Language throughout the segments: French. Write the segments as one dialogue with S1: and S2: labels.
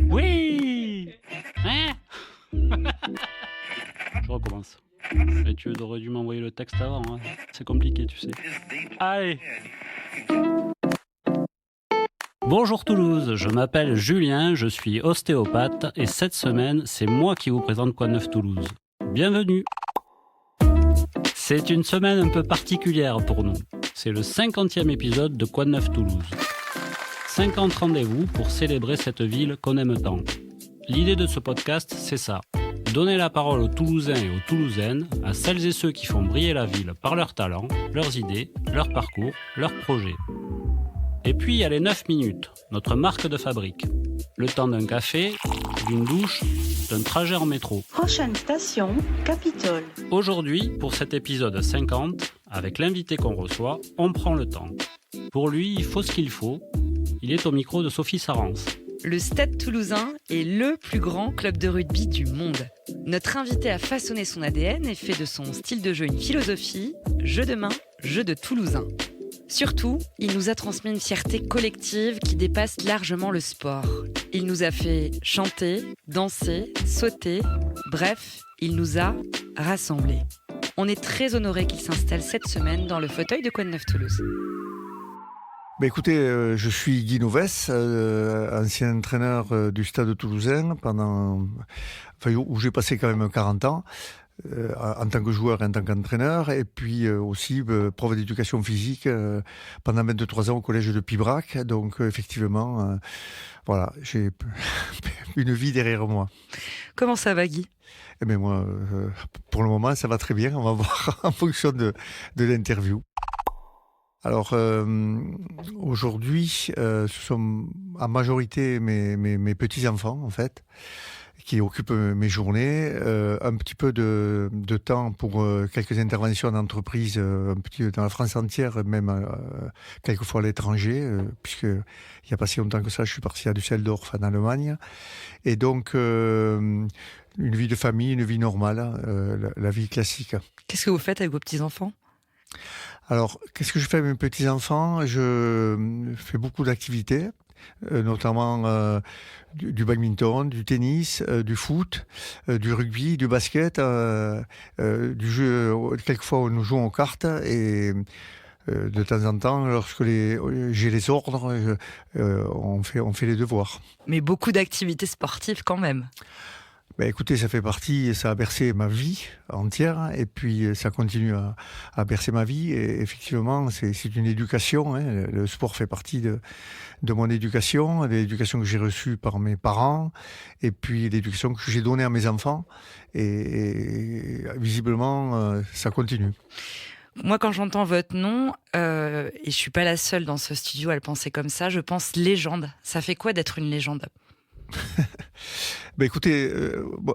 S1: Oui. Hein. Je recommence. Et tu aurais dû m'envoyer le texte avant, hein. C'est compliqué, tu sais. Allez. Bonjour Toulouse, je m'appelle Julien, je suis ostéopathe et cette semaine, c'est moi qui vous présente Quoi de Neuf Toulouse. Bienvenue. C'est une semaine un peu particulière pour nous. C'est le 50e épisode de Quoi de Neuf Toulouse. 50 rendez-vous pour célébrer cette ville qu'on aime tant. L'idée de ce podcast, c'est ça. Donner la parole aux Toulousains et aux Toulousaines, à celles et ceux qui font briller la ville par leurs talents, leurs idées, leur parcours, leurs projets. Et puis il y a les 9 minutes, notre marque de fabrique. Le temps d'un café, d'une douche, d'un trajet en métro.
S2: Prochaine station, Capitole.
S1: Aujourd'hui, pour cet épisode 50, avec l'invité qu'on reçoit, on prend le temps. Pour lui, il faut ce qu'il faut. Il est au micro de Sophie Sarrance.
S3: Le Stade Toulousain est le plus grand club de rugby du monde. Notre invité a façonné son ADN et fait de son style de jeu une philosophie, jeu de main, jeu de Toulousain. Surtout, il nous a transmis une fierté collective qui dépasse largement le sport. Il nous a fait chanter, danser, sauter, bref, il nous a rassemblés. On est très honorés qu'il s'installe cette semaine dans le fauteuil de Quoi de Neuf Toulouse.
S4: Écoutez, je suis Guy Noves, ancien entraîneur du Stade Toulousain, où j'ai passé quand même 40 ans. En tant que joueur et en tant qu'entraîneur, et puis aussi prof d'éducation physique pendant 23 ans au collège de Pibrac. Donc effectivement, voilà, j'ai une vie derrière moi.
S3: Comment ça va, Guy ?
S4: Eh bien moi, pour le moment, ça va très bien. On va voir en fonction de l'interview. Alors aujourd'hui, ce sont en majorité mes petits-enfants en fait, qui occupent mes journées, un petit peu de temps pour quelques interventions d'entreprise, un petit peu dans la France entière, même quelquefois à l'étranger, puisque il n'y a pas si longtemps que ça, je suis parti à Düsseldorf en Allemagne. Et donc, une vie de famille, une vie normale, la vie classique.
S3: Qu'est-ce que vous faites avec vos petits-enfants ?
S4: Alors, qu'est-ce que je fais avec mes petits-enfants ? Je fais beaucoup d'activités. Notamment du badminton, du tennis, du foot, du rugby, du basket, du jeu. Quelquefois, nous jouons aux cartes et de temps en temps, lorsque j'ai les ordres, on fait les devoirs. Mais
S3: beaucoup d'activités sportives quand même.
S4: Ben écoutez, ça fait partie, ça a bercé ma vie entière et puis ça continue à bercer ma vie. Et effectivement, c'est une éducation. Hein. Le sport fait partie de mon éducation, de l'éducation que j'ai reçue par mes parents et puis l'éducation que j'ai donnée à mes enfants. Et visiblement, ça continue.
S3: Moi, quand j'entends votre nom, et je suis pas la seule dans ce studio à le penser comme ça, je pense légende. Ça fait quoi d'être une légende ?
S4: Ben écoutez,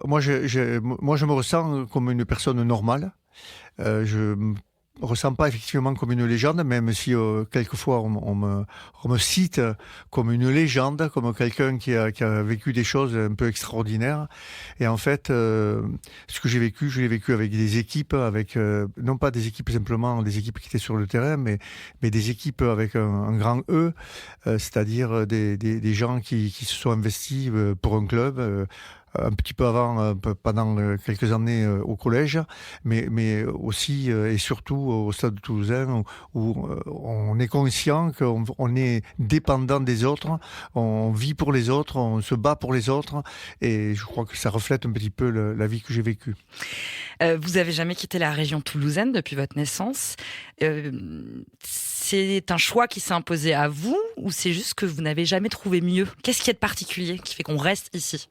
S4: moi je me ressens comme une personne normale. Je me ressens pas effectivement comme une légende, même si quelquefois on me cite comme une légende, comme quelqu'un qui a vécu des choses un peu extraordinaires. Et en fait, ce que j'ai vécu, je l'ai vécu avec des équipes, avec non pas des équipes simplement des équipes qui étaient sur le terrain, mais des équipes avec un grand E, c'est-à-dire des gens qui se sont investis pour un club. Un petit peu avant, pendant quelques années au collège, mais aussi et surtout au Stade Toulousain où on est conscient qu'on est dépendant des autres, on vit pour les autres, on se bat pour les autres et je crois que ça reflète un petit peu la vie que j'ai vécue.
S3: Vous n'avez jamais quitté la région toulousaine depuis votre naissance. C'est un choix qui s'est imposé à vous ou c'est juste que vous n'avez jamais trouvé mieux ? Qu'est-ce qu'il y a de particulier qui fait qu'on reste ici ?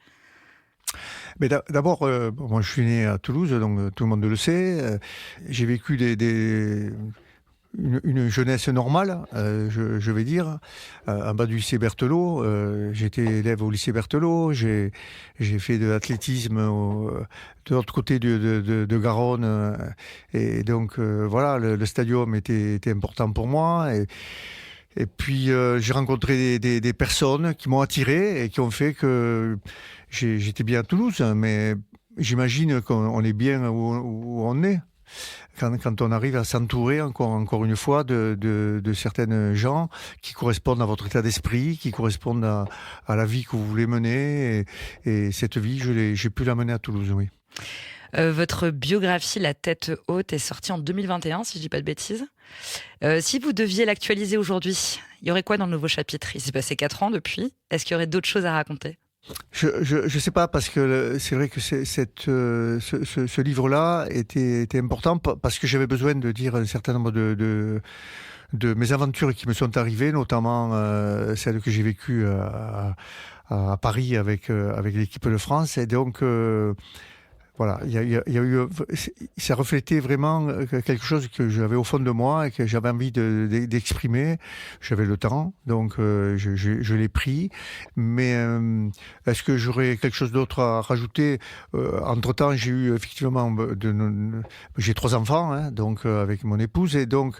S4: Mais d'abord, moi je suis né à Toulouse, donc tout le monde le sait. J'ai vécu une jeunesse normale, je vais dire, en bas du lycée Berthelot. J'étais élève au lycée Berthelot. J'ai fait de l'athlétisme de l'autre côté de Garonne. Et donc, voilà, le stadium était important pour moi. Et puis, j'ai rencontré des personnes qui m'ont attiré et qui ont fait que j'étais bien à Toulouse, mais j'imagine qu'on est bien où on est. quand on arrive à s'entourer encore une fois de certaines gens qui correspondent à votre état d'esprit, qui correspondent à la vie que vous voulez mener. Et cette vie, j'ai pu la mener à Toulouse, oui.
S3: Votre biographie La tête haute est sortie en 2021, si je dis pas de bêtises. Si vous deviez l'actualiser aujourd'hui, il y aurait quoi dans le nouveau chapitre ? Il s'est passé 4 ans depuis. Est-ce qu'il y aurait d'autres choses à raconter ?
S4: Je sais pas, parce que c'est vrai que ce livre-là était important parce que j'avais besoin de dire un certain nombre de mes aventures qui me sont arrivées, notamment celles que j'ai vécues à Paris avec l'équipe de France. Et donc voilà, il y a eu, ça reflétait vraiment quelque chose que j'avais au fond de moi et que j'avais envie d'exprimer. J'avais le temps, donc je l'ai pris. Mais est-ce que j'aurais quelque chose d'autre à rajouter ? Entre-temps, j'ai eu effectivement, j'ai 3 enfants, hein, donc avec mon épouse, et donc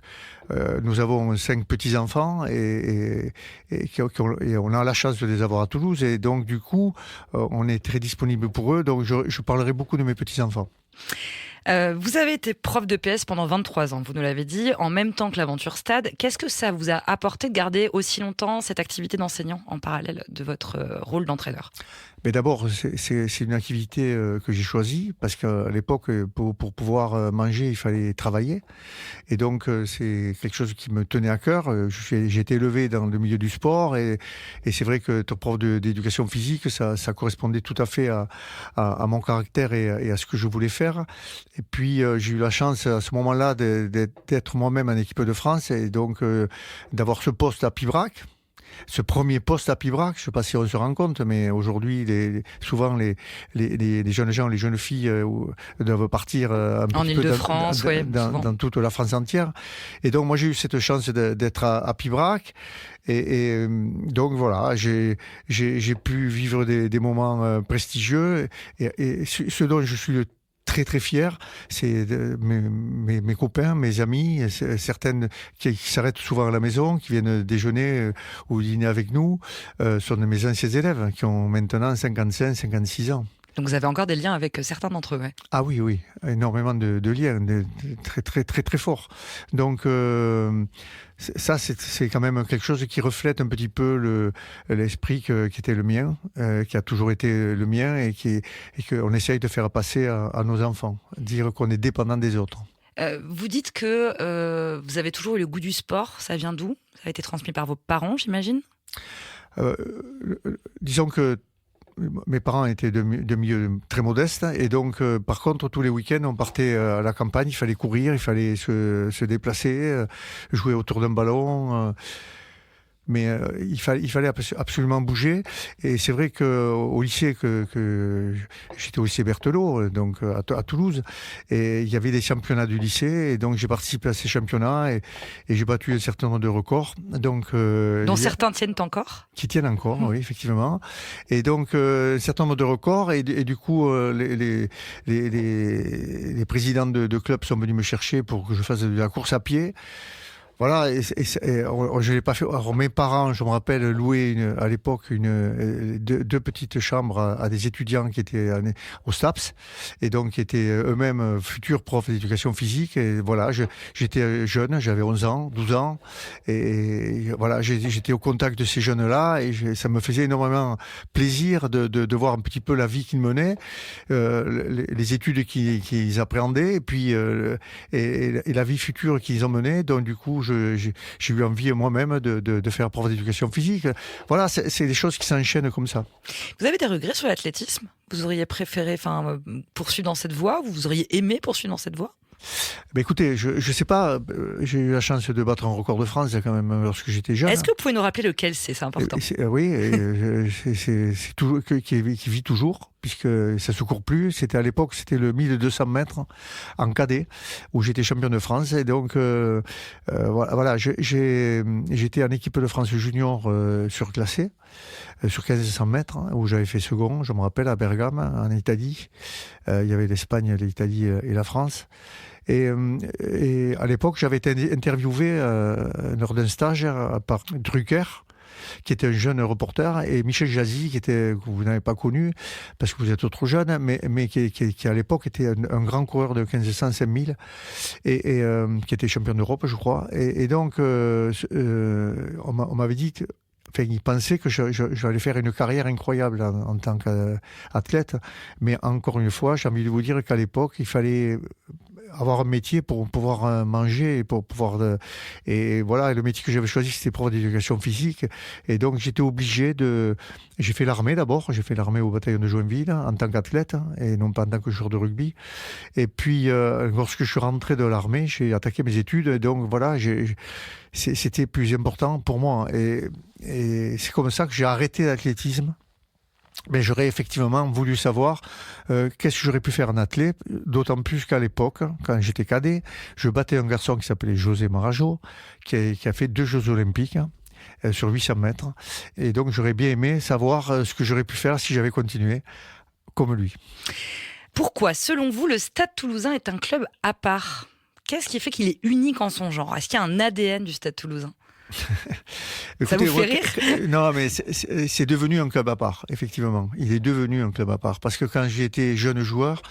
S4: nous avons 5 petits-enfants et on a la chance de les avoir à Toulouse, et donc du coup, on est très disponible pour eux. Donc je parlerai beaucoup de mes petits-enfants.
S3: Vous avez été prof de PS pendant 23 ans, vous nous l'avez dit, en même temps que l'aventure Stade. Qu'est-ce que ça vous a apporté de garder aussi longtemps cette activité d'enseignant en parallèle de votre rôle d'entraîneur ?
S4: Mais d'abord, c'est une activité que j'ai choisie parce qu'à l'époque, pour pouvoir manger, il fallait travailler. Et donc, c'est quelque chose qui me tenait à cœur. J'ai été élevé dans le milieu du sport et c'est vrai que être prof d'éducation physique, ça correspondait tout à fait à mon caractère et à ce que je voulais faire. Et puis, j'ai eu la chance à ce moment-là d'être moi-même en équipe de France et donc d'avoir ce poste à Pibrac. Ce premier poste à Pibrac, je ne sais pas si on se rend compte, mais aujourd'hui, souvent les jeunes gens, les jeunes filles doivent partir un
S3: en
S4: petit peu
S3: Île-de-France,
S4: dans toute la France entière. Et donc, moi, j'ai eu cette chance d'être à Pibrac. Et donc, voilà, j'ai pu vivre des moments prestigieux. Et ce dont je suis très très fier, c'est mes copains, mes amis, certaines qui s'arrêtent souvent à la maison, qui viennent déjeuner ou dîner avec nous, sont de mes anciens élèves qui ont maintenant 55, 56 ans.
S3: Donc vous avez encore des liens avec certains d'entre eux, ouais.
S4: Ah oui, énormément de liens, très très très très forts. Donc ça, c'est quand même quelque chose qui reflète un petit peu l'esprit qui était le mien, qui a toujours été le mien et qu'on essaye de faire passer à nos enfants, dire qu'on est dépendant des autres.
S3: Vous dites que vous avez toujours eu le goût du sport, ça vient d'où ? Ça a été transmis par vos parents, j'imagine ?
S4: Disons que mes parents étaient de milieu très modeste et donc par contre tous les week-ends on partait à la campagne, il fallait courir, il fallait se déplacer, jouer autour d'un ballon, mais il fallait absolument bouger. Et c'est vrai qu'au lycée, que j'étais au lycée Berthelot, donc à Toulouse, et il y avait des championnats du lycée, et donc j'ai participé à ces championnats et j'ai battu un certain nombre de records. Donc,
S3: dont certains tiennent encore ?
S4: Qui tiennent encore, oui, effectivement. Et donc un certain nombre de records, et du coup les présidents de clubs sont venus me chercher pour que je fasse de la course à pied. Voilà, et je l'ai pas fait. Alors mes parents, je me rappelle, louaient à l'époque deux petites chambres à des étudiants qui étaient au STAPS et donc qui étaient eux-mêmes futurs profs d'éducation physique. Et voilà, j'étais jeune, j'avais 11 ans, 12 ans, et voilà, j'étais au contact de ces jeunes-là et ça me faisait énormément plaisir de voir un petit peu la vie qu'ils menaient, les études qu'ils appréhendaient, et puis et la vie future qu'ils ont menée. Donc du coup, j'ai eu envie moi-même de faire prof d'éducation physique. Voilà, c'est des choses qui s'enchaînent comme ça.
S3: Vous avez des regrets sur l'athlétisme ? Vous auriez préféré poursuivre dans cette voie ? Vous auriez aimé poursuivre dans cette voie ?
S4: Ben écoutez, je sais pas, j'ai eu la chance de battre un record de France quand même lorsque j'étais jeune.
S3: Est-ce que vous pouvez nous rappeler lequel c'est important ?
S4: Oui, c'est tout, qui vit toujours, puisque ça se court plus. C'était à l'époque, c'était le 1200 mètres en cadet, où j'étais champion de France. Et donc, voilà, j'étais en équipe de France junior surclassée, sur 1500 mètres, où j'avais fait second, je me rappelle, à Bergame, en Italie. Il y avait l'Espagne, l'Italie et la France. Et à l'époque, j'avais été interviewé lors d'un stage par Drucker, qui était un jeune reporter, et Michel Jazzy, que vous n'avez pas connu, parce que vous êtes trop jeune, mais qui à l'époque était un grand coureur de 1500, 5000, et qui était champion d'Europe, je crois. Et donc, on m'avait dit que il pensait que j'allais faire une carrière incroyable en tant qu'athlète. Mais encore une fois, j'ai envie de vous dire qu'à l'époque, il fallait avoir un métier pour pouvoir manger et pour pouvoir... et voilà, le métier que j'avais choisi, c'était prof d'éducation physique. Et donc, j'étais obligé de... J'ai fait l'armée d'abord. J'ai fait l'armée au bataillon de Joinville en tant qu'athlète et non pas en tant que joueur de rugby. Et puis, lorsque je suis rentré de l'armée, j'ai attaqué mes études. Et donc, voilà, c'était plus important pour moi. Et c'est comme ça que j'ai arrêté l'athlétisme. Mais j'aurais effectivement voulu savoir qu'est-ce que j'aurais pu faire en athlète, d'autant plus qu'à l'époque, quand j'étais cadet, je battais un garçon qui s'appelait José Marajo, qui a fait 2 Jeux Olympiques sur 800 mètres. Et donc j'aurais bien aimé savoir ce que j'aurais pu faire si j'avais continué comme lui.
S3: Pourquoi, selon vous, le Stade Toulousain est un club à part ? Qu'est-ce qui fait qu'il est unique en son genre ? Est-ce qu'il y a un ADN du Stade Toulousain ? Ça vous fait rire ?
S4: Non, mais c'est devenu un club à part, effectivement. Il est devenu un club à part. Parce que quand j'étais jeune joueur,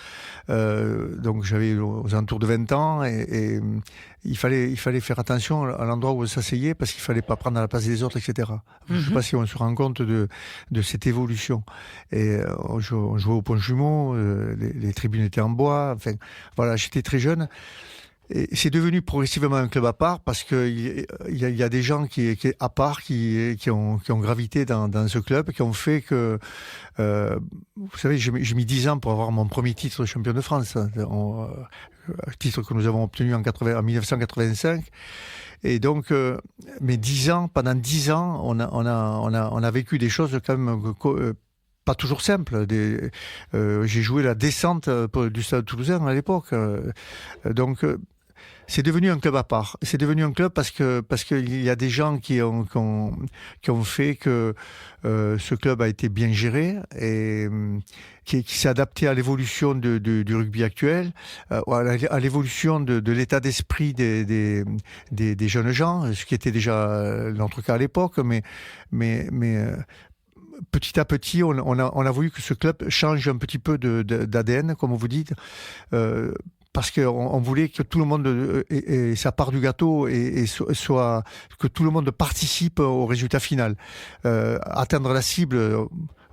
S4: donc j'avais aux alentours de 20 ans, et il fallait faire attention à l'endroit où on s'asseyait, parce qu'il fallait pas prendre à la place des autres, etc. Je ne sais pas si on se rend compte de cette évolution. Et on jouait au Pont Jumeau, les tribunes étaient en bois, enfin, voilà, j'étais très jeune. Et c'est devenu progressivement un club à part parce qu'il y a des gens qui à part qui ont gravité dans ce club, qui ont fait que, vous savez, j'ai mis 10 ans pour avoir mon premier titre de champion de France, titre que nous avons obtenu en 1985. Et donc, pendant 10 ans, on a vécu des choses quand même pas toujours simples. J'ai joué la descente du Stade Toulousain à l'époque. Donc, c'est devenu un club à part. C'est devenu un club parce qu'il y a des gens qui ont fait que ce club a été bien géré et qui s'est adapté à l'évolution du rugby actuel, à l'évolution de l'état d'esprit des jeunes gens, ce qui était déjà notre cas à l'époque, mais petit à petit, on a voulu que ce club change un petit peu d'ADN, comme vous dites. Parce qu'on voulait que tout le monde ait sa part du gâteau et soit que tout le monde participe au résultat final. Atteindre la cible,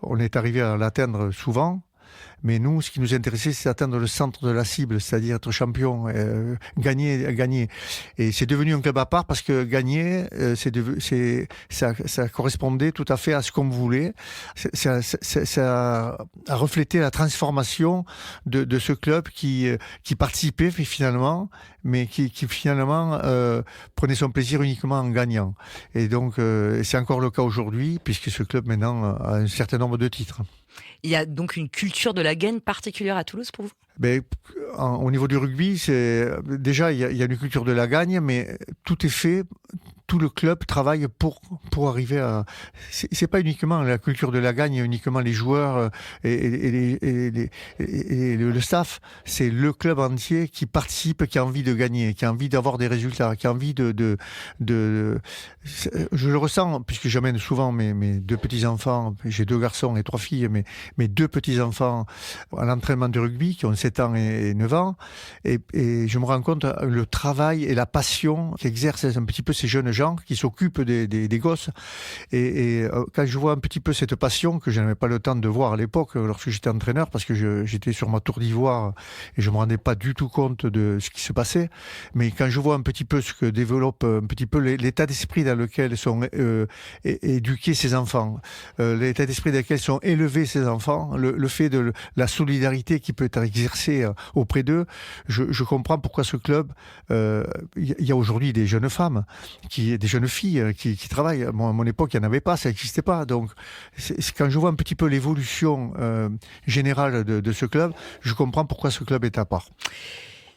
S4: on est arrivé à l'atteindre souvent. Mais nous, ce qui nous intéressait, c'est d'atteindre le centre de la cible, c'est-à-dire être champion, gagner. Et c'est devenu un club à part parce que gagner, ça correspondait tout à fait à ce qu'on voulait. Ça a reflété la transformation de ce club qui participait finalement, mais qui finalement prenait son plaisir uniquement en gagnant. Et donc, c'est encore le cas aujourd'hui, puisque ce club maintenant a un certain nombre de titres.
S3: Il y a donc une culture de la gagne particulière à Toulouse pour vous ?
S4: Au niveau du rugby, déjà il y a une culture de la gagne, mais tout est fait. Tout le club travaille pour arriver à... C'est pas uniquement la culture de la gagne, uniquement les joueurs et le staff. C'est le club entier qui participe, qui a envie de gagner, qui a envie d'avoir des résultats, qui a envie de je le ressens, puisque j'amène souvent mes 2 petits-enfants, j'ai 2 garçons et 3 filles, mais mes 2 petits-enfants à l'entraînement de rugby, qui ont 7 ans et 9 ans, et je me rends compte le travail et la passion qu'exercent un petit peu ces jeunes gens qui s'occupent des gosses. Et quand je vois un petit peu cette passion que je n'avais pas le temps de voir à l'époque lorsque j'étais entraîneur, parce que j'étais sur ma tour d'ivoire et je me rendais pas du tout compte de ce qui se passait, mais quand je vois un petit peu ce que développe un petit peu l'état d'esprit dans lequel sont éduqués ces enfants, l'état d'esprit dans lequel sont élevés ces enfants, le fait de la solidarité qui peut être exercée auprès d'eux, je comprends pourquoi ce club, il y a aujourd'hui des jeunes femmes, des jeunes filles qui travaillent. Moi, à mon époque, il n'y en avait pas, ça n'existait pas. Donc, quand je vois un petit peu l'évolution générale de ce club, je comprends pourquoi ce club est à part.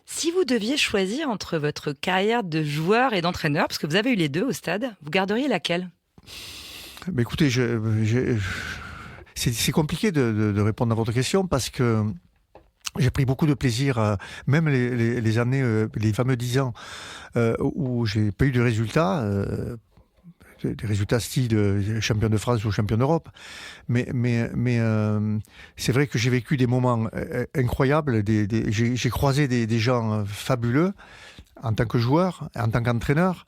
S3: Si vous deviez choisir entre votre carrière de joueur et d'entraîneur, parce que vous avez eu les 2 au stade, vous garderiez laquelle ?
S4: Mais écoutez, c'est compliqué de répondre à votre question parce que j'ai pris beaucoup de plaisir, même les années, les fameux 10 ans où j'ai pas eu de résultats. des résultats style champion de France ou champion d'Europe. Mais c'est vrai que j'ai vécu des moments incroyables. J'ai croisé des gens fabuleux en tant que joueur, en tant qu'entraîneur.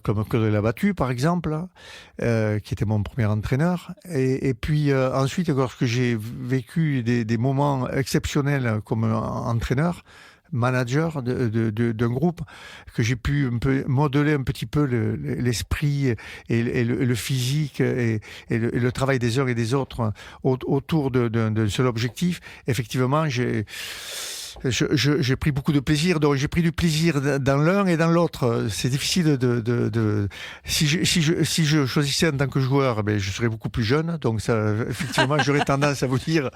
S4: Comme Claude Labattu par exemple, qui était mon premier entraîneur. Et puis ensuite, lorsque j'ai vécu des moments exceptionnels comme entraîneur, manager d'un groupe, que j'ai pu un peu modeler un petit peu l'esprit et le physique et le travail des uns et des autres autour d'un seul objectif, effectivement, j'ai pris beaucoup de plaisir. Donc j'ai pris du plaisir dans l'un et dans l'autre. C'est difficile si je choisissais en tant que joueur, je serais beaucoup plus jeune. Donc ça, effectivement, j'aurais tendance à vous dire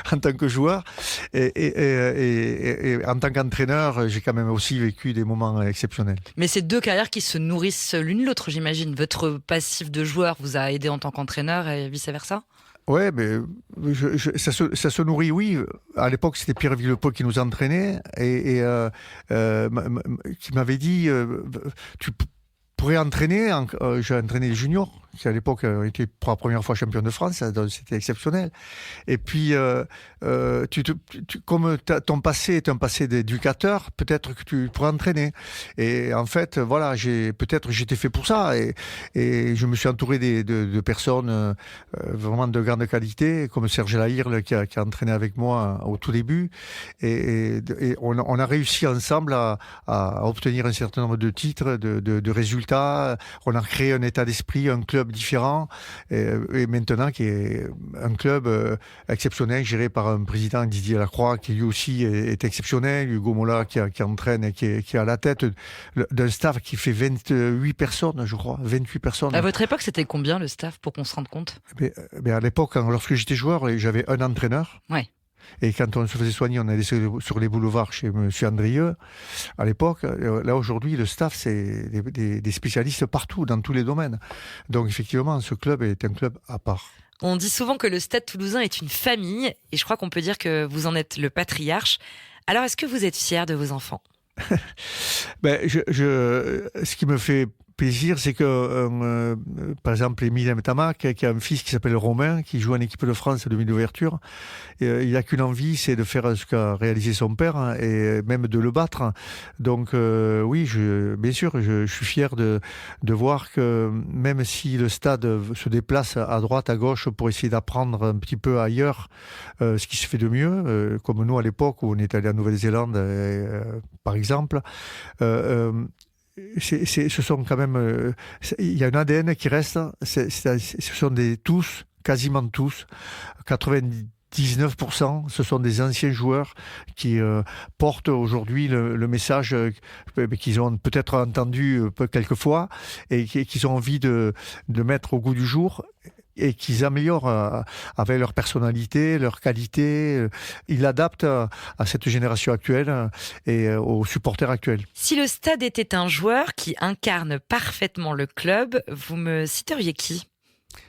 S4: en tant que joueur. Et en tant qu'entraîneur, j'ai quand même aussi vécu des moments exceptionnels.
S3: Mais c'est deux carrières qui se nourrissent l'une l'autre, j'imagine. Votre passif de joueur vous a aidé en tant qu'entraîneur et vice-versa ?
S4: Ouais, mais ça se nourrit, oui. À l'époque, c'était Pierre Villepot qui nous entraînait et qui m'avait dit tu pourrais entraîner. J'ai entraîné les juniors, qui à l'époque étaient pour la première fois champion de France, donc c'était exceptionnel. Et puis, comme ton passé est un passé d'éducateur, peut-être que tu pourrais entraîner. Et en fait, voilà, peut-être j'étais fait pour ça. Et je me suis entouré de personnes vraiment de grande qualité, comme Serge Lahirle qui a entraîné avec moi au tout début. Et on a réussi ensemble à obtenir un certain nombre de titres, de résultats. On a créé un état d'esprit, un club différent, et maintenant qui est un club exceptionnel, géré par un président, Didier Lacroix, qui lui aussi est exceptionnel, Hugo Mola qui entraîne et qui est à la tête d'un staff qui fait 28 personnes, je crois, 28 personnes.
S3: À votre époque, c'était combien le staff, pour qu'on se rende compte ?
S4: À l'époque, lorsque j'étais joueur, j'avais un entraîneur.
S3: Ouais.
S4: Et quand on se faisait soigner, on allait sur les boulevards chez M. Andrieux, à l'époque. Là, aujourd'hui, le staff, c'est des spécialistes partout, dans tous les domaines. Donc, effectivement, ce club est un club à part.
S3: On dit souvent que le Stade Toulousain est une famille, et je crois qu'on peut dire que vous en êtes le patriarche. Alors, est-ce que vous êtes fier de vos enfants ?
S4: Ce qui me fait plaisir, c'est que, par exemple, Émile Mtama, qui a un fils qui s'appelle Romain, qui joue en équipe de France de demi-ouverture, il n'a qu'une envie, c'est de faire ce qu'a réalisé son père, et même de le battre. Donc, oui, bien sûr, je suis fier de voir que même si le stade se déplace à droite, à gauche, pour essayer d'apprendre un petit peu ailleurs ce qui se fait de mieux, comme nous à l'époque où on est allé en Nouvelle-Zélande, par exemple, ce sont quand même, il y a un ADN qui reste. Ce sont quasiment tous, 99%, ce sont des anciens joueurs qui portent aujourd'hui le message qu'ils ont peut-être entendu quelquefois et qu'ils ont envie de mettre au goût du jour. Et qu'ils améliorent avec leur personnalité, leur qualité. Ils l'adaptent à cette génération actuelle et aux supporters actuels.
S3: Si le stade était un joueur qui incarne parfaitement le club, vous me citeriez qui ?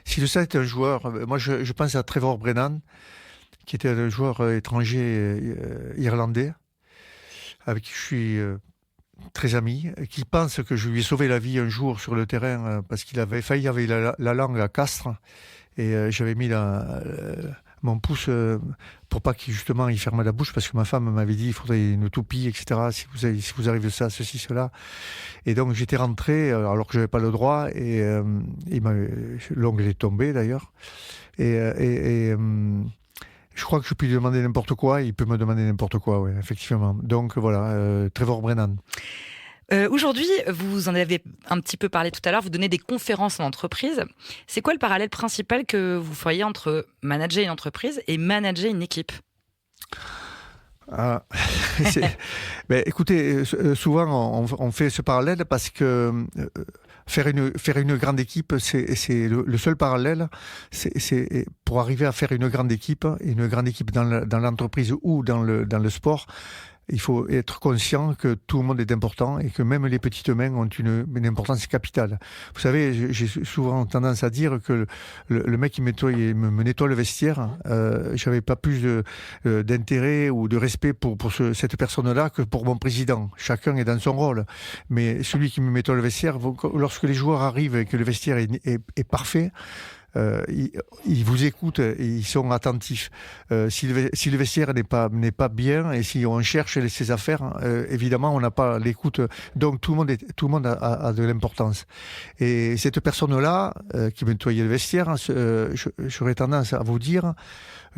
S4: Si le stade était un joueur, moi je pense à Trevor Brennan, qui était un joueur étranger irlandais, avec qui je suis très ami, qui pense que je lui ai sauvé la vie un jour sur le terrain parce qu'il avait failli avoir la langue à Castres et j'avais mis mon pouce pour pas qu'il justement il ferme la bouche parce que ma femme m'avait dit il faudrait une toupie, etc. Si vous arrivez ça, ceci, cela. Et donc j'étais rentré alors que j'avais pas le droit et l'ongle est tombé d'ailleurs et je crois que je peux lui demander n'importe quoi, il peut me demander n'importe quoi, oui, effectivement. Donc voilà, Trevor Brennan.
S3: Aujourd'hui, vous en avez un petit peu parlé tout à l'heure, vous donnez des conférences en entreprise. C'est quoi le parallèle principal que vous feriez entre manager une entreprise et manager une équipe ?
S4: Écoutez, souvent on fait ce parallèle parce que faire une grande équipe, c'est le seul parallèle. C'est pour arriver à faire une grande équipe dans l'entreprise ou dans le sport. il faut être conscient que tout le monde est important et que même les petites mains ont une importance capitale. Vous savez, j'ai souvent tendance à dire que le mec qui me nettoie le vestiaire, j'avais pas plus d'intérêt ou de respect pour cette personne-là que pour mon président. Chacun est dans son rôle. Mais celui qui me nettoie le vestiaire, lorsque les joueurs arrivent et que le vestiaire est parfait, ils vous écoutent et ils sont attentifs. Si le vestiaire n'est pas bien et si on cherche ses affaires, évidemment on n'a pas l'écoute. Donc tout le monde a de l'importance. Et cette personne-là qui me nettoyait le vestiaire, j'aurais tendance à vous dire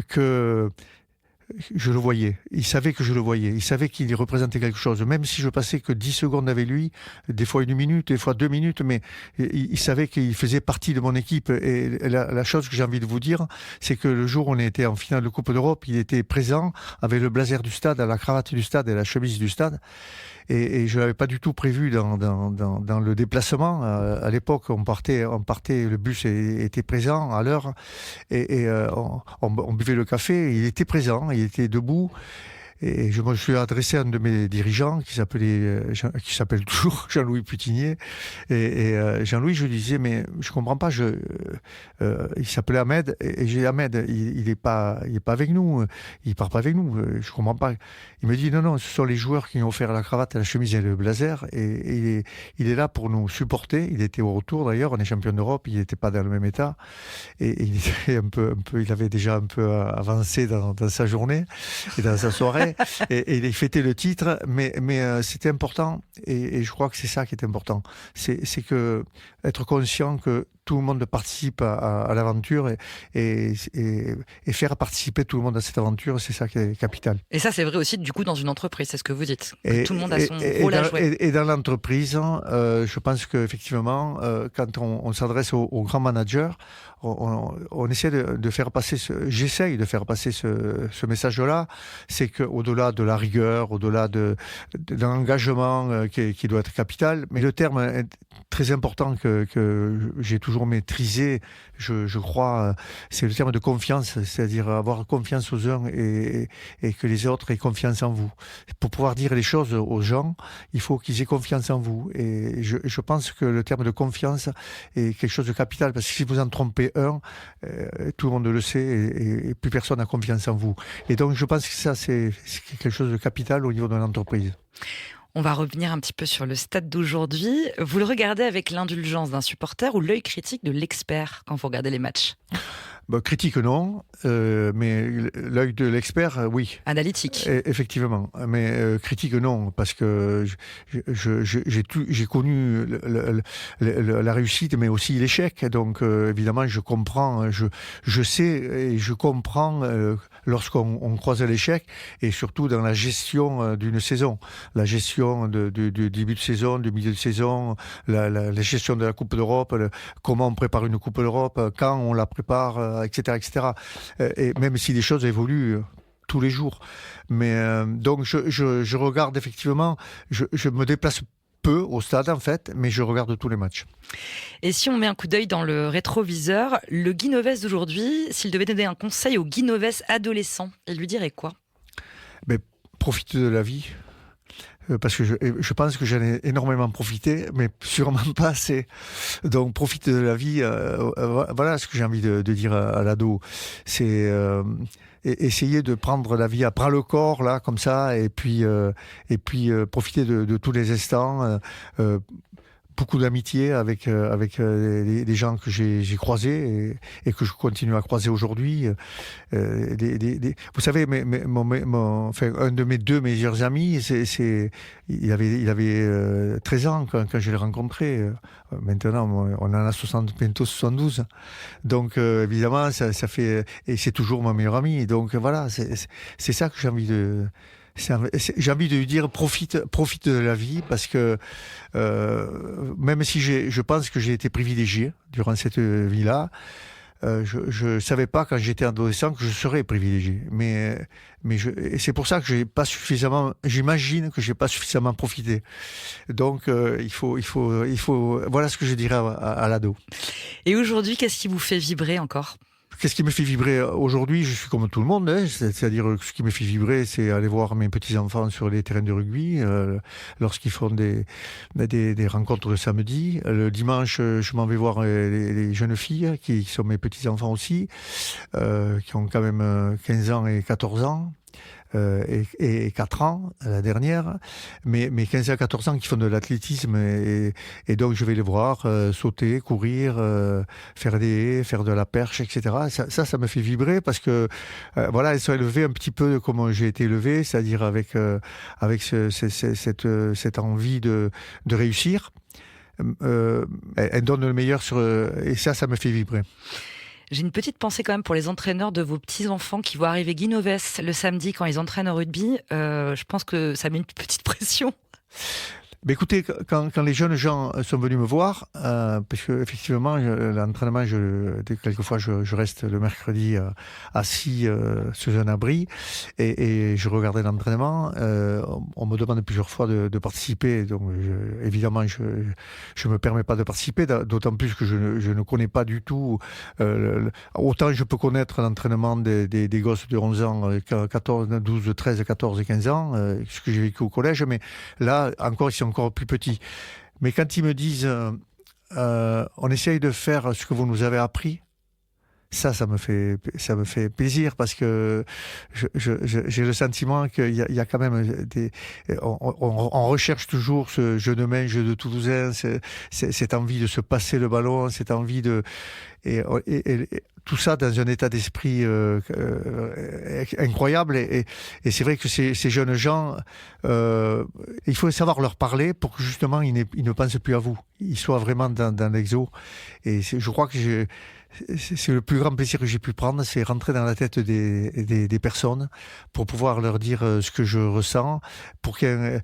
S4: que je le voyais. Il savait que je le voyais. Il savait qu'il représentait quelque chose. Même si je passais que 10 secondes avec lui, des fois 1 minute, des fois 2 minutes, mais il savait qu'il faisait partie de mon équipe. Et la chose que j'ai envie de vous dire, c'est que le jour où on était en finale de Coupe d'Europe, il était présent avec le blazer du stade, la cravate du stade et la chemise du stade. Et je l'avais pas du tout prévu dans le déplacement. À l'époque, on partait, le bus était présent à l'heure, et on buvait le café. Il était présent, il était debout. Et je me suis adressé à un de mes dirigeants qui s'appelle toujours Jean-Louis Putinier. Et Jean-Louis, je lui disais, mais je comprends pas. Il s'appelait Ahmed. Et j'ai dit, Ahmed, il est pas avec nous. Il part pas avec nous. Je comprends pas. Il me dit, non, ce sont les joueurs qui ont offert la cravate, la chemise et le blazer. Et il est là pour nous supporter. Il était au retour d'ailleurs. On est champion d'Europe. Il n'était pas dans le même état. Et il était il avait déjà un peu avancé dans sa journée et dans sa soirée. Et il fêtait le titre, mais c'était important, et je crois que c'est ça qui est important. C'est que être conscient que tout le monde participe à l'aventure et faire participer tout le monde à cette aventure, c'est ça qui est capital.
S3: Et ça, c'est vrai aussi du coup dans une entreprise, c'est ce que vous dites. Que tout le monde a son rôle à jouer.
S4: Et dans l'entreprise, je pense qu'effectivement, quand on s'adresse aux grands managers, on essaie de faire passer j'essaye de faire passer ce message-là, c'est qu'au-delà de la rigueur, au-delà de l'engagement qui doit être capital, mais le terme est très important que j'ai toujours maîtrisé, je crois, c'est le terme de confiance, c'est-à-dire avoir confiance aux uns et que les autres aient confiance en vous. Pour pouvoir dire les choses aux gens, il faut qu'ils aient confiance en vous. Et je pense que le terme de confiance est quelque chose de capital, parce que si vous en trompez un, tout le monde le sait et plus personne n'a confiance en vous. Et donc je pense que ça, c'est quelque chose de capital au niveau de l'entreprise.
S3: On va revenir un petit peu sur le stade d'aujourd'hui. Vous le regardez avec l'indulgence d'un supporter ou l'œil critique de l'expert quand vous regardez les matchs ?
S4: Critique non, mais l'œil de l'expert, oui.
S3: Analytique.
S4: Effectivement, mais critique non, parce que j'ai connu la réussite, mais aussi l'échec. Donc évidemment, je comprends, je sais et je comprends lorsqu'on croise l'échec, et surtout dans la gestion d'une saison, la gestion du début de saison, du milieu de saison, la gestion de la Coupe d'Europe, comment on prépare une Coupe d'Europe, quand on la prépare, etc., etc. Et même si les choses évoluent tous les jours. Mais donc je regarde effectivement, je me déplace peu au stade en fait, mais je regarde tous les matchs.
S3: Et si on met un coup d'œil dans le rétroviseur, le Guy Novès d'aujourd'hui, s'il devait donner un conseil au Guy Novès adolescent, il lui dirait quoi ?
S4: Profitez de la vie. Parce que je pense que j'en ai énormément profité, mais sûrement pas assez. Donc profitez de la vie. Voilà ce que j'ai envie de dire à l'ado. C'est essayer de prendre la vie à bras le corps là, comme ça, et puis profiter de tous les instants. Beaucoup d'amitié avec les gens que j'ai croisés et que je continue à croiser aujourd'hui. Vous savez, un de mes 2 meilleurs amis, il avait 13 ans quand je l'ai rencontré. Maintenant, on en a bientôt 72. Donc, évidemment, ça fait... Et c'est toujours mon meilleur ami. Donc, voilà, c'est ça que j'ai envie de... J'ai envie de lui dire profite de la vie, parce que même si je pense que j'ai été privilégié durant cette vie-là, je savais pas quand j'étais adolescent que je serais privilégié. Mais c'est pour ça que j'imagine que j'ai pas suffisamment profité. Donc il faut voilà ce que je dirais à l'ado.
S3: Et aujourd'hui, qu'est-ce qui vous fait vibrer encore ?
S4: Qu'est-ce qui me fait vibrer aujourd'hui? Je suis comme tout le monde, hein. C'est-à-dire ce qui me fait vibrer, c'est aller voir mes petits-enfants sur les terrains de rugby, lorsqu'ils font des rencontres le samedi. Le dimanche, je m'en vais voir les jeunes filles, qui sont mes petits-enfants aussi, qui ont quand même 15 ans et 14 ans. Et 4 ans, la dernière, mais 15 à 14 ans qui font de l'athlétisme et donc je vais les voir sauter, courir, faire des haies, faire de la perche, etc. Ça me fait vibrer parce que voilà, elles sont élevées un petit peu comme j'ai été élevé, c'est-à-dire avec cette envie de réussir. Elles donnent le meilleur et ça me fait vibrer.
S3: J'ai une petite pensée quand même pour les entraîneurs de vos petits-enfants qui voient arriver Guy Novès le samedi quand ils entraînent au rugby. Je pense que ça met une petite pression.
S4: Mais écoutez, quand les jeunes gens sont venus me voir, parce que effectivement l'entraînement, quelquefois je reste le mercredi assis sous un abri et je regardais l'entraînement. On me demande plusieurs fois de participer, donc évidemment je me permets pas de participer, d'autant plus que je ne connais pas du tout. Autant je peux connaître l'entraînement des gosses de 11 ans, 14, 12, 13, 14 et 15 ans, ce que j'ai vécu au collège, mais là encore ils sont encore plus petits. Mais quand ils me disent on essaye de faire ce que vous nous avez appris, ça me fait plaisir parce que j'ai le sentiment qu'il y a quand même on recherche toujours ce jeu de main, jeu de Toulousain, cette envie de se passer le ballon, cette envie et tout ça dans un état d'esprit incroyable et c'est vrai que ces jeunes gens, il faut savoir leur parler pour que justement ils ne pensent plus à vous, ils soient vraiment dans l'exo. Et je crois que c'est le plus grand plaisir que j'ai pu prendre, c'est rentrer dans la tête des personnes pour pouvoir leur dire ce que je ressens, pour qu'elles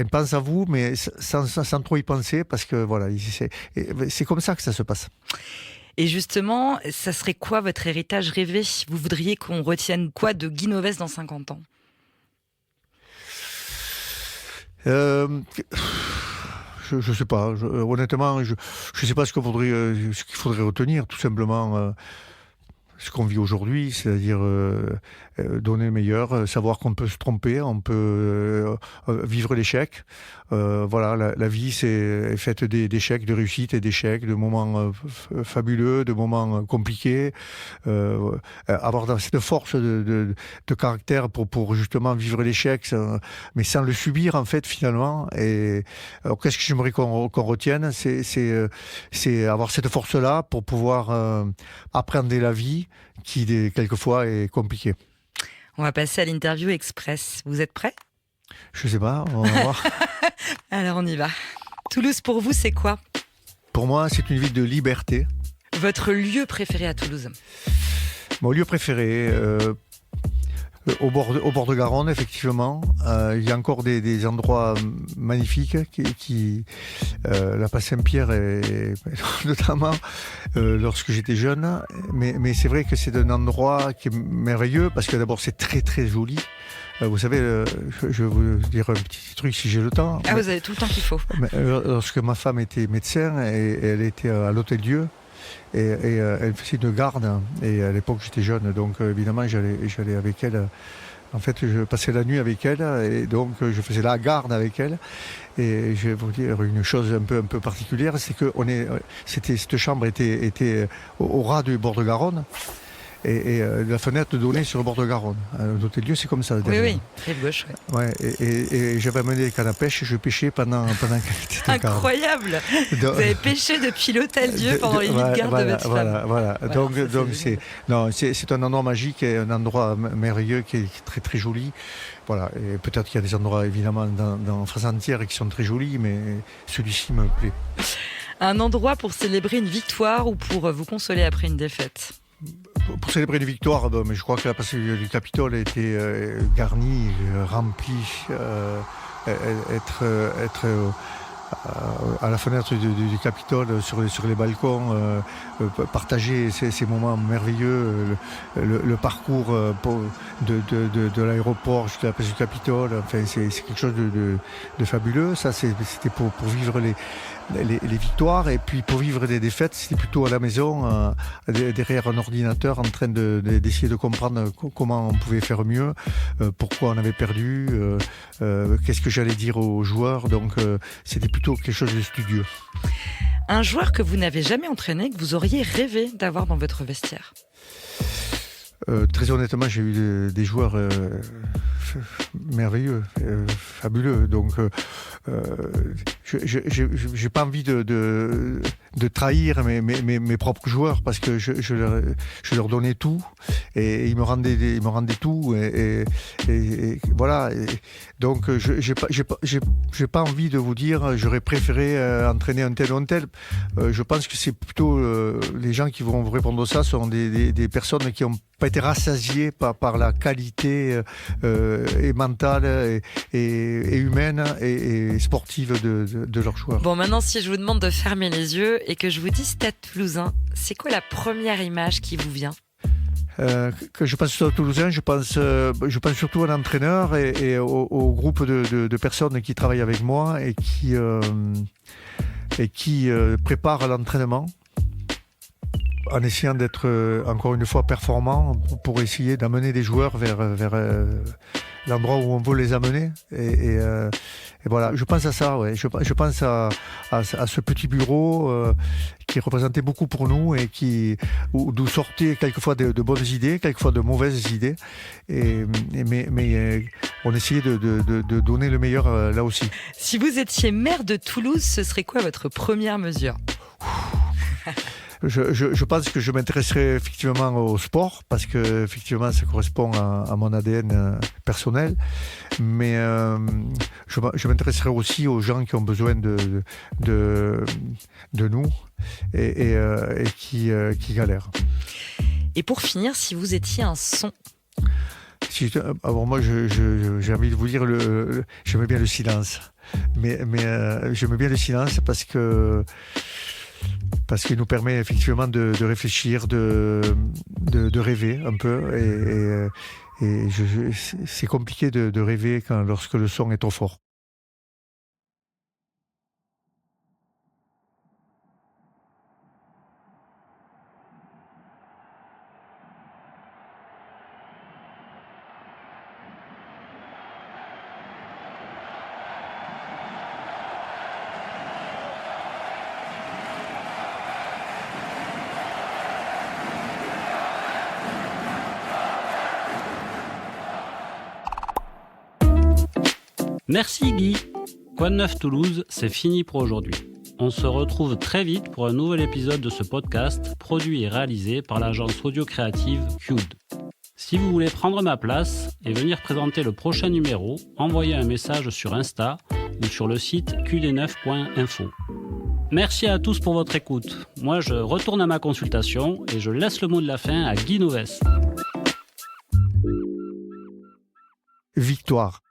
S4: pensent à vous, mais sans trop y penser, parce que voilà, c'est comme ça que ça se passe.
S3: Et justement, ça serait quoi votre héritage rêvé? Vous voudriez qu'on retienne quoi de Guy Novès dans 50 ans?
S4: Je sais pas. Honnêtement, je sais pas ce qu'il faudrait retenir. Tout simplement, ce qu'on vit aujourd'hui, c'est-à-dire donner le meilleur, savoir qu'on peut se tromper, on peut vivre l'échec. Voilà, la vie c'est faite d'échecs, de réussites et d'échecs, de moments fabuleux, de moments compliqués. Avoir cette force de caractère pour justement vivre l'échec, mais sans le subir en fait finalement. Et alors, qu'est-ce que j'aimerais qu'on retienne, c'est avoir cette force-là pour pouvoir appréhender la vie qui quelquefois est compliquée.
S3: On va passer à l'interview express. Vous êtes prêts?
S4: Je sais pas, on va voir.
S3: Alors on y va. Toulouse pour vous, c'est quoi?
S4: Pour moi, c'est une ville de liberté.
S3: Votre lieu préféré à Toulouse?
S4: Mon lieu préféré, au bord de Garonne, effectivement. Il y a encore des endroits magnifiques la place Saint-Pierre, notamment lorsque j'étais jeune. Mais c'est vrai que c'est un endroit qui est merveilleux parce que d'abord c'est très très joli. Vous savez, je vais vous dire un petit truc si j'ai le temps.
S3: Ah, vous avez tout le temps qu'il faut.
S4: Lorsque ma femme était médecin et elle était à l'Hôtel-Dieu, et elle faisait une garde, et à l'époque j'étais jeune, donc évidemment j'allais avec elle. En fait, je passais la nuit avec elle et donc je faisais la garde avec elle. Et je vais vous dire une chose un peu particulière, c'est que cette chambre était au ras du bord de Garonne. Et la fenêtre donnait sur le bord de Garonne. L'Hôtel-Dieu, c'est comme ça.
S3: Oui, rive gauche.
S4: Ouais, et j'avais amené des cannes à pêche et je pêchais pendant qu'elle était en garde.
S3: Incroyable. Vous avez pêché depuis l'Hôtel-Dieu pendant les nuits de garde de votre femme.
S4: Voilà. Donc c'est un endroit magique et un endroit merveilleux qui est très très joli. Voilà, et peut-être qu'il y a des endroits évidemment dans France entière qui sont très jolis, mais celui-ci me plaît.
S3: Un endroit pour célébrer une victoire ou pour vous consoler après une défaite?
S4: Pour célébrer une victoire, mais je crois que la place du Capitole a été garnie, remplie, être à la fenêtre du Capitole, sur les balcons, partager ces moments merveilleux, le parcours de l'aéroport jusqu'à la place du Capitole, enfin, c'est quelque chose de fabuleux. Ça, c'était pour vivre les victoires. Et puis pour vivre des défaites, c'était plutôt à la maison, derrière un ordinateur, en train d'essayer de comprendre comment on pouvait faire mieux, pourquoi on avait perdu, qu'est-ce que j'allais dire aux joueurs. Donc c'était plutôt quelque chose de studieux.
S3: Un joueur que vous n'avez jamais entraîné, que vous auriez rêvé d'avoir dans votre vestiaire?
S4: Très honnêtement, j'ai eu des joueurs merveilleux, fabuleux. Donc, j'ai pas envie de trahir mes propres joueurs parce que je leur donnais tout et ils me rendaient tout et voilà. Donc, j'ai pas envie de vous dire j'aurais préféré entraîner un tel ou un tel. Je pense que c'est plutôt les gens qui vont vous répondre ça sont des personnes qui ont pas été rassasiés par la qualité et mentale et humaine et sportive de leurs joueurs.
S3: Bon, maintenant, si je vous demande de fermer les yeux et que je vous dis Stade Toulousain, c'est quoi la première image qui vous vient?
S4: Que je pense au Toulousain, je pense surtout à l'entraîneur et au groupe de personnes qui travaillent avec moi et qui préparent l'entraînement en essayant d'être encore une fois performant pour essayer d'amener des joueurs vers l'endroit où on veut les amener et voilà, je pense à ça, ouais. Je pense à ce petit bureau qui représentait beaucoup pour nous et d'où sortaient quelquefois de bonnes idées, quelquefois de mauvaises idées mais on essayait de donner le meilleur là aussi.
S3: Si vous étiez maire de Toulouse, ce serait quoi votre première mesure?
S4: Je pense que je m'intéresserai effectivement au sport parce que effectivement ça correspond à mon ADN personnel, mais je m'intéresserai aussi aux gens qui ont besoin de nous et qui galèrent.
S3: Et pour finir, si vous étiez un son?
S4: Alors moi j'ai envie de vous dire j'aimais bien le silence, mais j'aimais bien le silence parce qu'il nous permet effectivement de réfléchir, de rêver un peu. Et c'est compliqué de rêver lorsque le son est trop fort.
S1: Merci Guy. Quoi de neuf Toulouse, c'est fini pour aujourd'hui. On se retrouve très vite pour un nouvel épisode de ce podcast, produit et réalisé par l'agence audio créative Qud. Si vous voulez prendre ma place et venir présenter le prochain numéro, envoyez un message sur Insta ou sur le site qd9.info. Merci à tous pour votre écoute. Moi, je retourne à ma consultation et je laisse le mot de la fin à Guy Noves.
S4: Victoire.